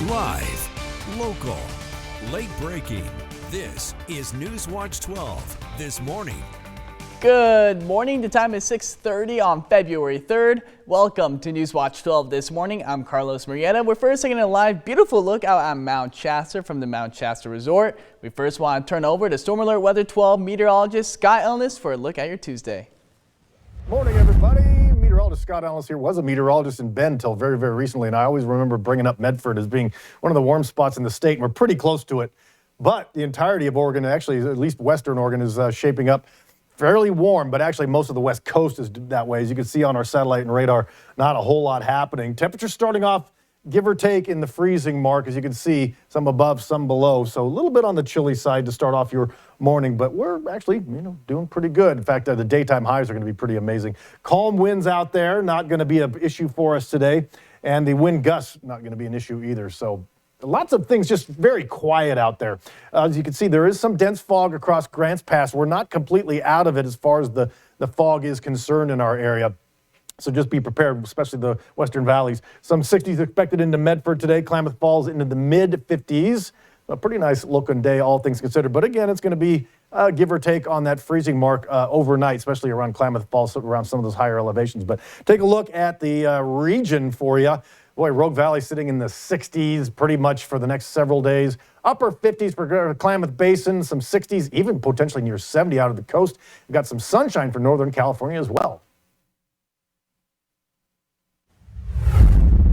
Live, local, late breaking. This is NewsWatch 12 this morning. Good morning. The time is 6:30 on February 3rd. Welcome to NewsWatch 12 this morning. I'm Carlos Murrieta. We're first taking a live, beautiful look out at Mount Shasta from the Mount Shasta Resort. We first want to turn over to Storm Alert Weather 12 meteorologist Scott Ellis for a look at your Tuesday. Morning, everybody. Meteorologist Scott Ellis here. Was a meteorologist in Bend until very, very recently, and I always remember bringing up Medford as being one of the warm spots in the state, and we're pretty close to it. But the entirety of Oregon, actually at least Western Oregon, is shaping up fairly warm, but actually most of the west coast is that way. As you can see on our satellite and radar, not a whole lot happening. Temperatures starting off, give or take, in the freezing mark. As you can see, some above, some below. So a little bit on the chilly side to start off your morning, but we're actually, doing pretty good. In fact, the daytime highs are going to be pretty amazing. Calm winds out there, not going to be an issue for us today. And the wind gusts, not going to be an issue either. So lots of things just very quiet out there. As you can see, there is some dense fog across Grants Pass. We're not completely out of it as far as the fog is concerned in our area. So just be prepared, especially the western valleys. Some 60s expected into Medford today. Klamath Falls into the mid-50s. A pretty nice looking day, all things considered. But again, it's going to be give or take on that freezing mark overnight, especially around Klamath Falls, around some of those higher elevations. But take a look at the region for you. Boy, Rogue Valley sitting in the 60s pretty much for the next several days. Upper 50s for Klamath Basin, some 60s, even potentially near 70 out of the coast. We've got some sunshine for Northern California as well.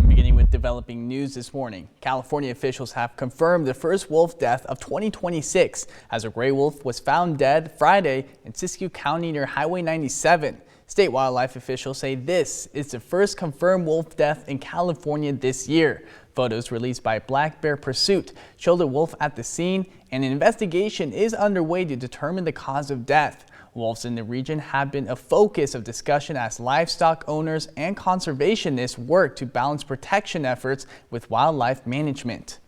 Beginning with developing news this morning, California officials have confirmed the first wolf death of 2026 as a gray wolf was found dead Friday in Siskiyou County near Highway 97. State wildlife officials say this is the first confirmed wolf death in California this year. Photos released by Black Bear Pursuit show the wolf at the scene, and an investigation is underway to determine the cause of death. Wolves in the region have been a focus of discussion as livestock owners and conservationists work to balance protection efforts with wildlife management.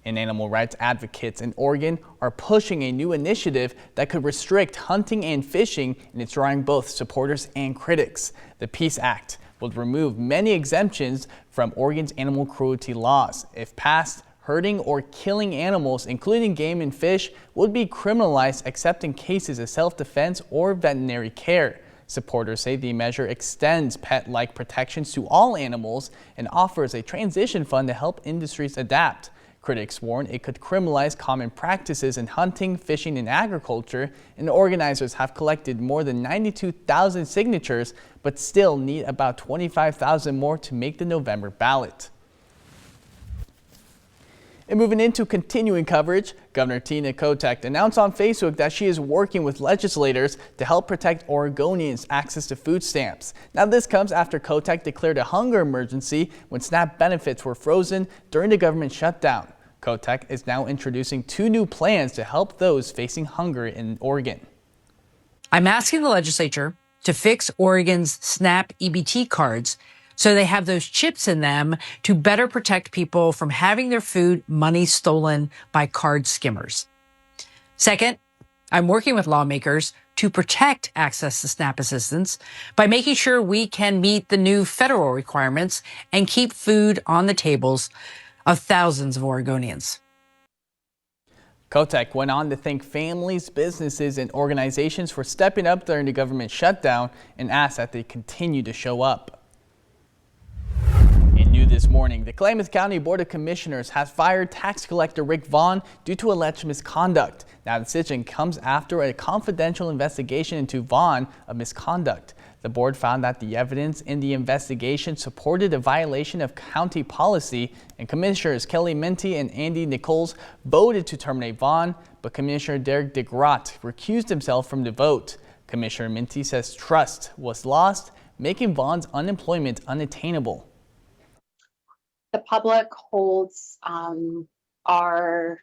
And animal rights advocates in Oregon are pushing a new initiative that could restrict hunting and fishing, and it's drawing both supporters and critics. The Peace Act would remove many exemptions from Oregon's animal cruelty laws. If passed, hurting or killing animals, including game and fish, would be criminalized except in cases of self-defense or veterinary care. Supporters say the measure extends pet-like protections to all animals and offers a transition fund to help industries adapt. Critics warn it could criminalize common practices in hunting, fishing, and agriculture, and organizers have collected more than 92,000 signatures, but still need about 25,000 more to make the November ballot. And moving into continuing coverage, Governor Tina Kotek announced on Facebook that she is working with legislators to help protect Oregonians' access to food stamps. Now this comes after Kotek declared a hunger emergency when SNAP benefits were frozen during the government shutdown. Kotek is now introducing 2 new plans to help those facing hunger in Oregon. I'm asking the legislature to fix Oregon's SNAP EBT cards so they have those chips in them to better protect people from having their food money stolen by card skimmers. Second, I'm working with lawmakers to protect access to SNAP assistance by making sure we can meet the new federal requirements and keep food on the tables of thousands of Oregonians. Kotek went on to thank families, businesses, and organizations for stepping up during the government shutdown and asked that they continue to show up. New this morning, the Klamath County Board of Commissioners has fired tax collector Rick Vaughn due to alleged misconduct. Now, the decision comes after a confidential investigation into Vaughn of misconduct. The board found that the evidence in the investigation supported a violation of county policy, and Commissioners Kelly Minty and Andy Nichols voted to terminate Vaughn, but Commissioner Derek DeGrott recused himself from the vote. Commissioner Minty says trust was lost, making Vaughn's unemployment unattainable. The public holds our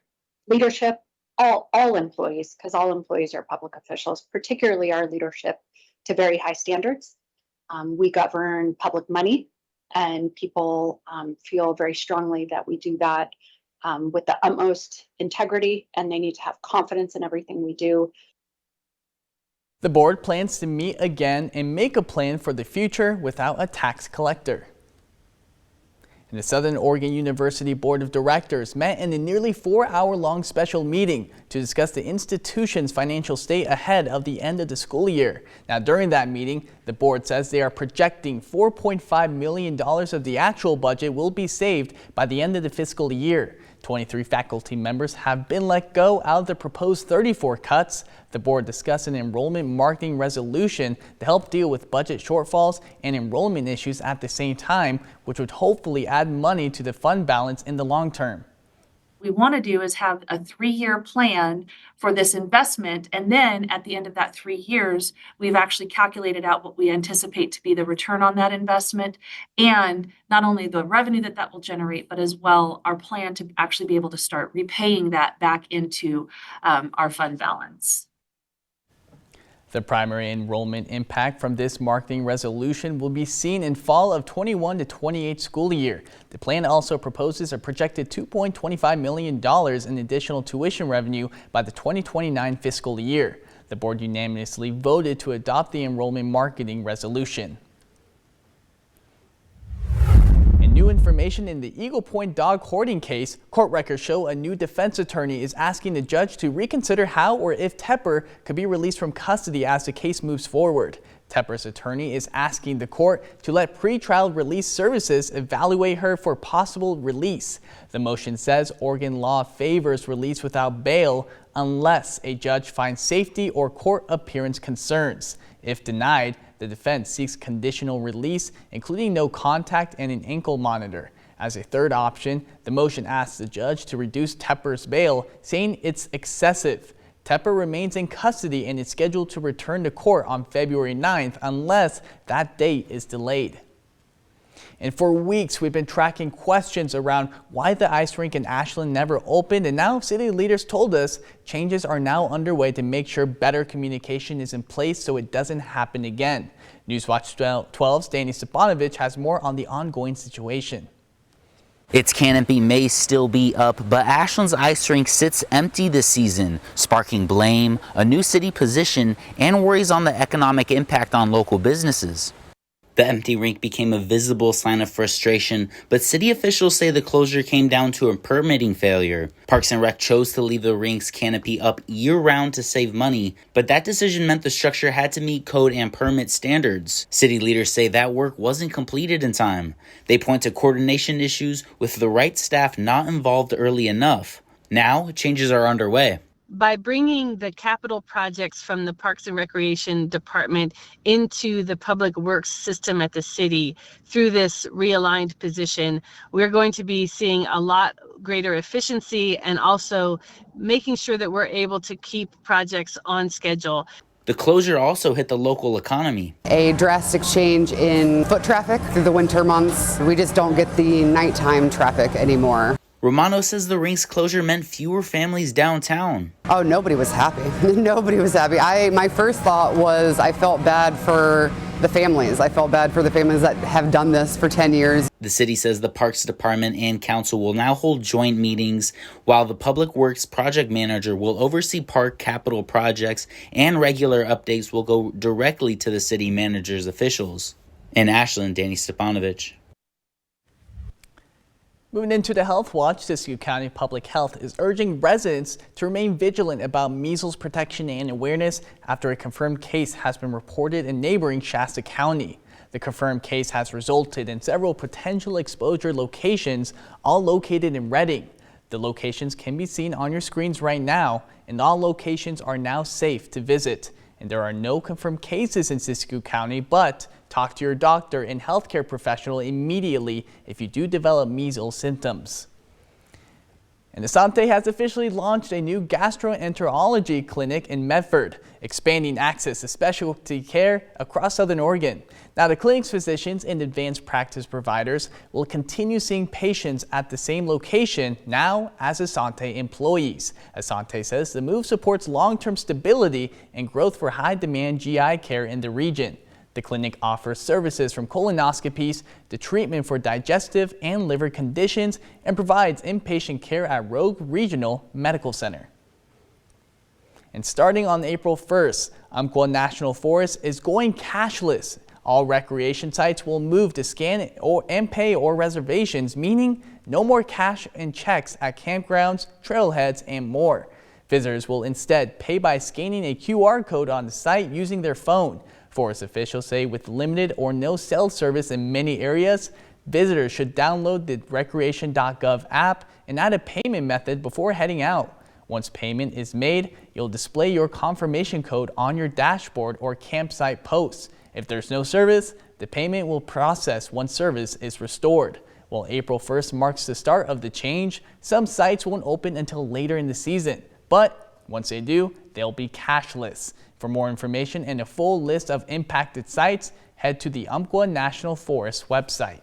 leadership, all employees, because all employees are public officials, particularly our leadership, to very high standards. We govern public money, and people feel very strongly that we do that with the utmost integrity, and they need to have confidence in everything we do. The board plans to meet again and make a plan for the future without a tax collector. And the Southern Oregon University Board of Directors met in a nearly 4-hour-long special meeting to discuss the institution's financial state ahead of the end of the school year. Now, during that meeting, the board says they are projecting $4.5 million of the actual budget will be saved by the end of the fiscal year. 23 faculty members have been let go out of the proposed 34 cuts. The board discussed an enrollment marketing resolution to help deal with budget shortfalls and enrollment issues at the same time, which would hopefully add money to the fund balance in the long term. We want to do is have a 3-year plan for this investment. And then at the end of that 3 years, we've actually calculated out what we anticipate to be the return on that investment, and not only the revenue that that will generate, but as well our plan to actually be able to start repaying that back into our fund balance. The primary enrollment impact from this marketing resolution will be seen in fall of 21 to 28 school year. The plan also proposes a projected $2.25 million in additional tuition revenue by the 2029 fiscal year. The board unanimously voted to adopt the enrollment marketing resolution. New information in the Eagle Point dog hoarding case. Court records show a new defense attorney is asking the judge to reconsider how or if Tepper could be released from custody as the case moves forward. Tepper's attorney is asking the court to let pretrial release services evaluate her for possible release. The motion says Oregon law favors release without bail unless a judge finds safety or court appearance concerns. If denied, the defense seeks conditional release, including no contact and an ankle monitor. As a third option, the motion asks the judge to reduce Tepper's bail, saying it's excessive. Tepper remains in custody and is scheduled to return to court on February 9th unless that date is delayed. And for weeks, we've been tracking questions around why the ice rink in Ashland never opened, and now city leaders told us changes are now underway to make sure better communication is in place so it doesn't happen again. NewsWatch 12's Danny Stepanovich has more on the ongoing situation. Its canopy may still be up, but Ashland's ice rink sits empty this season, sparking blame, a new city position, and worries on the economic impact on local businesses. The empty rink became a visible sign of frustration, but city officials say the closure came down to a permitting failure. Parks and Rec chose to leave the rink's canopy up year-round to save money, but that decision meant the structure had to meet code and permit standards. City leaders say that work wasn't completed in time. They point to coordination issues with the right staff not involved early enough. Now, changes are underway. By bringing the capital projects from the Parks and Recreation Department into the public works system at the city through this realigned position, we're going to be seeing a lot greater efficiency and also making sure that we're able to keep projects on schedule. The closure also hit the local economy. A drastic change in foot traffic through the winter months. We just don't get the nighttime traffic anymore. Romano says the rink's closure meant fewer families downtown. Oh, nobody was happy. Nobody was happy. My first thought was I felt bad for the families. I felt bad for the families that have done this for 10 years. The city says the Parks Department and Council will now hold joint meetings, while the Public Works Project Manager will oversee park capital projects, and regular updates will go directly to the city manager's officials. In Ashland, Danny Stepanovich. Moving into the Health Watch, Siskiyou County Public Health is urging residents to remain vigilant about measles protection and awareness after a confirmed case has been reported in neighboring Shasta County. The confirmed case has resulted in several potential exposure locations, all located in Redding. The locations can be seen on your screens right now, and all locations are now safe to visit. And there are no confirmed cases in Siskiyou County, but talk to your doctor and healthcare professional immediately if you do develop measles symptoms. And Asante has officially launched a new gastroenterology clinic in Medford, expanding access to specialty care across Southern Oregon. Now, the clinic's physicians and advanced practice providers will continue seeing patients at the same location now as Asante employees. Asante says the move supports long-term stability and growth for high-demand GI care in the region. The clinic offers services from colonoscopies to treatment for digestive and liver conditions and provides inpatient care at Rogue Regional Medical Center. And starting on April 1st, Umpqua National Forest is going cashless. All recreation sites will move to scan and pay or reservations, meaning no more cash and checks at campgrounds, trailheads, and more. Visitors will instead pay by scanning a QR code on the site using their phone. Forest officials say with limited or no cell service in many areas, visitors should download the recreation.gov app and add a payment method before heading out. Once payment is made, you'll display your confirmation code on your dashboard or campsite posts. If there's no service, the payment will process once service is restored. While April 1st marks the start of the change, some sites won't open until later in the season. But once they do, they'll be cashless. For more information and a full list of impacted sites, head to the Umpqua National Forest website.